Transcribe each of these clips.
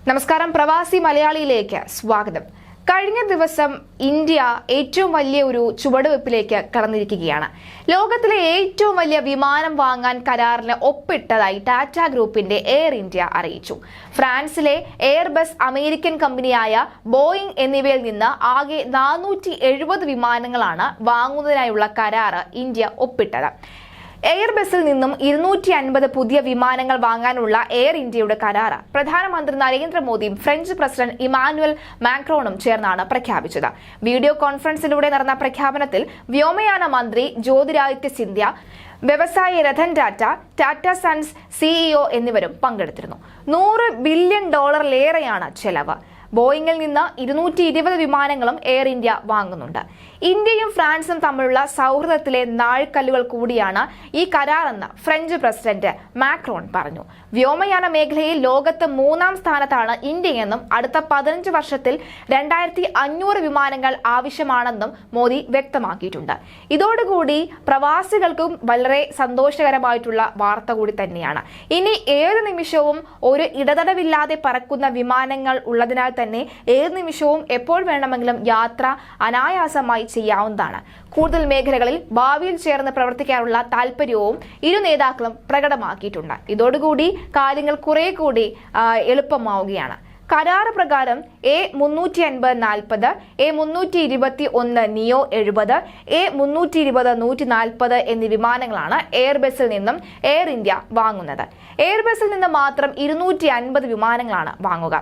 നമസ്കാരം, പ്രവാസി മലയാളിയിലേക്ക് സ്വാഗതം. കഴിഞ്ഞ ദിവസം ഇന്ത്യ ഏറ്റവും വലിയ ഒരു ചുവടുവെപ്പിലേക്ക് കടന്നിരിക്കുകയാണ്. ലോകത്തിലെ ഏറ്റവും വലിയ വിമാനം വാങ്ങാൻ കരാറിന് ഒപ്പിട്ടതായി ടാറ്റ ഗ്രൂപ്പിന്റെ എയർ ഇന്ത്യ അറിയിച്ചു. ഫ്രാൻസിലെ എയർബസ്, അമേരിക്കൻ കമ്പനിയായ ബോയിങ് എന്നിവയിൽ നിന്ന് ആകെ 470 വിമാനങ്ങളാണ് വാങ്ങുന്നതിനായുള്ള കരാറ് ഇന്ത്യ ഒപ്പിട്ടത്. എയർബസിൽ നിന്നും 250 പുതിയ വിമാനങ്ങൾ വാങ്ങാനുള്ള എയർ ഇന്ത്യയുടെ കരാറ് പ്രധാനമന്ത്രി നരേന്ദ്രമോദിയും ഫ്രഞ്ച് പ്രസിഡന്റ് ഇമാനുവൽ മാക്രോണും ചേർന്നാണ് പ്രഖ്യാപിച്ചത്. വീഡിയോ കോൺഫറൻസിലൂടെ നടന്ന പ്രഖ്യാപനത്തിൽ വ്യോമയാന മന്ത്രി ജ്യോതിരാദിത്യ സിന്ധ്യ, വ്യവസായി രതൻ ടാറ്റ, ടാറ്റ സൺസ് സിഇഒ എന്നിവരും പങ്കെടുത്തിരുന്നു. $100 ബില്യൺ ചെലവ്. ബോയിങ്ങിൽ നിന്ന് 220 വിമാനങ്ങളും എയർ ഇന്ത്യ വാങ്ങുന്നുണ്ട്. ഇന്ത്യയും ഫ്രാൻസും തമ്മിലുള്ള സൗഹൃദത്തിലെ നാഴ്ക്കല്ലുകൾ കൂടിയാണ് ഈ കരാറെന്ന് ഫ്രഞ്ച് പ്രസിഡന്റ് മാക്രോൺ പറഞ്ഞു. വ്യോമയാന മേഖലയിൽ ലോകത്ത് 3-ാം സ്ഥാനത്താണ് ഇന്ത്യയെന്നും അടുത്ത 15 വർഷത്തിൽ 2500 വിമാനങ്ങൾ ആവശ്യമാണെന്നും മോദി വ്യക്തമാക്കിയിട്ടുണ്ട്. ഇതോടുകൂടി പ്രവാസികൾക്കും വളരെ സന്തോഷകരമായിട്ടുള്ള വാർത്ത കൂടി തന്നെയാണ്. ഇനി ഏത് നിമിഷവും ഒരു ഇടതടവില്ലാതെ പറക്കുന്ന വിമാനങ്ങൾ ഉള്ളതിനാൽ തന്നെ ഏത് നിമിഷവും എപ്പോൾ വേണമെങ്കിലും യാത്ര അനായാസമായി ചെയ്യാവുന്നതാണ്. കൂടുതൽ മേഖലകളിൽ ഭാവിയിൽ ചേർന്ന് പ്രവർത്തിക്കാനുള്ള താല്പര്യവും ഇരു നേതാക്കളും പ്രകടമാക്കിയിട്ടുണ്ട്. ഇതോടുകൂടി കാര്യങ്ങൾ കുറെ കൂടി എളുപ്പമാവുകയാണ്. കരാറ് പ്രകാരം A350-40, A321 നിയോ 70, A320-140 എന്നീ വിമാനങ്ങളാണ് എയർബസിൽ നിന്നും എയർ ഇന്ത്യ വാങ്ങുന്നത്. എയർബസിൽ നിന്ന് മാത്രം 250 വിമാനങ്ങളാണ് വാങ്ങുക.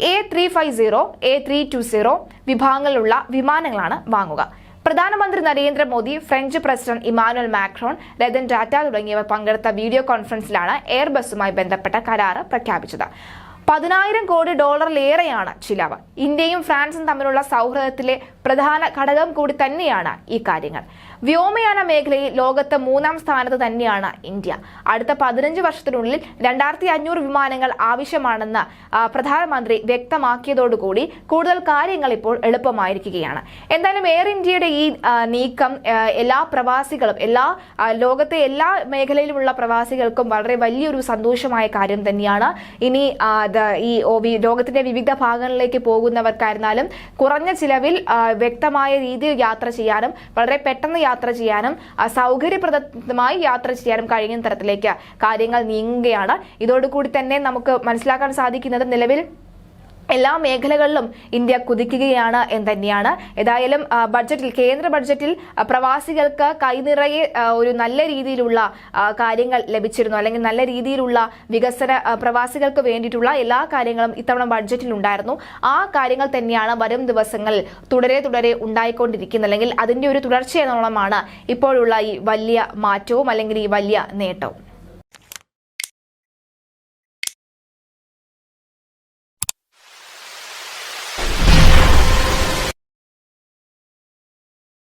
A350, A320 വിഭാഗങ്ങളിലുള്ള വിമാനങ്ങളാണ് വാങ്ങുക. പ്രധാനമന്ത്രി Narendra Modi, French president Emmanuel Macron, Rathan Tata തുടങ്ങിയവർ പങ്കെടുത്ത വീഡിയോ കോൺഫറൻസിലാണ് എയർബസുമായി ബന്ധപ്പെട്ട കരാറ് പ്രഖ്യാപിച്ചത്. $10,000 കോടി ചിലവ്. ഇന്ത്യയും ഫ്രാൻസും തമ്മിലുള്ള സൗഹൃദത്തിലെ പ്രധാന ഘടകം കൂടി തന്നെയാണ് ഈ കാര്യങ്ങൾ. വ്യോമയാന മേഖലയിൽ ലോകത്ത് 3-ാം സ്ഥാനത്ത് തന്നെയാണ് ഇന്ത്യ. അടുത്ത 15 വർഷത്തിനുള്ളിൽ 2500 വിമാനങ്ങൾ ആവശ്യമാണെന്ന് പ്രധാനമന്ത്രി വ്യക്തമാക്കിയതോടുകൂടി കൂടുതൽ കാര്യങ്ങൾ ഇപ്പോൾ എളുപ്പമായിരിക്കുകയാണ്. എന്തായാലും എയർ ഇന്ത്യയുടെ ഈ നീക്കം എല്ലാ പ്രവാസികളും, ലോകത്തെ എല്ലാ മേഖലയിലുമുള്ള പ്രവാസികൾക്കും വളരെ വലിയൊരു സന്തോഷമായ കാര്യം തന്നെയാണ്. ഇനി ലോകത്തിന്റെ വിവിധ ഭാഗങ്ങളിലേക്ക് പോകുന്നവർക്കായിരുന്നാലും കുറഞ്ഞ ചിലവിൽ വ്യക്തമായ രീതിയിൽ യാത്ര ചെയ്യാനും വളരെ പെട്ടെന്ന് യാത്ര ചെയ്യാനും സൗകര്യപ്രദമായി യാത്ര ചെയ്യാനും കഴിയുന്ന തരത്തിലേക്ക് കാര്യങ്ങൾ നീങ്ങുകയാണ്. ഇതോടുകൂടി തന്നെ നമുക്ക് മനസ്സിലാക്കാൻ സാധിക്കുന്നത് നിലവിൽ എല്ലാ മേഖലകളിലും ഇന്ത്യ കുതിക്കുകയാണ് എന്ന് തന്നെയാണ്. ഏതായാലും കേന്ദ്ര ബഡ്ജറ്റിൽ പ്രവാസികൾക്ക് കൈനിറയെ ഒരു നല്ല രീതിയിലുള്ള കാര്യങ്ങൾ ലഭിച്ചിരുന്നു, അല്ലെങ്കിൽ നല്ല രീതിയിലുള്ള വികസന പ്രവാസികൾക്ക് വേണ്ടിയിട്ടുള്ള എല്ലാ കാര്യങ്ങളും ഇത്തവണ ബഡ്ജറ്റിൽ ഉണ്ടായിരുന്നു. ആ കാര്യങ്ങൾ തന്നെയാണ് വരും ദിവസങ്ങളിൽ തുടരെ ഉണ്ടായിക്കൊണ്ടിരിക്കുന്നത്, അല്ലെങ്കിൽ അതിന്റെ ഒരു തുടർച്ചയെന്നോണമാണ് ഇപ്പോഴുള്ള ഈ വലിയ മാറ്റവും അല്ലെങ്കിൽ ഈ വലിയ നേട്ടവും.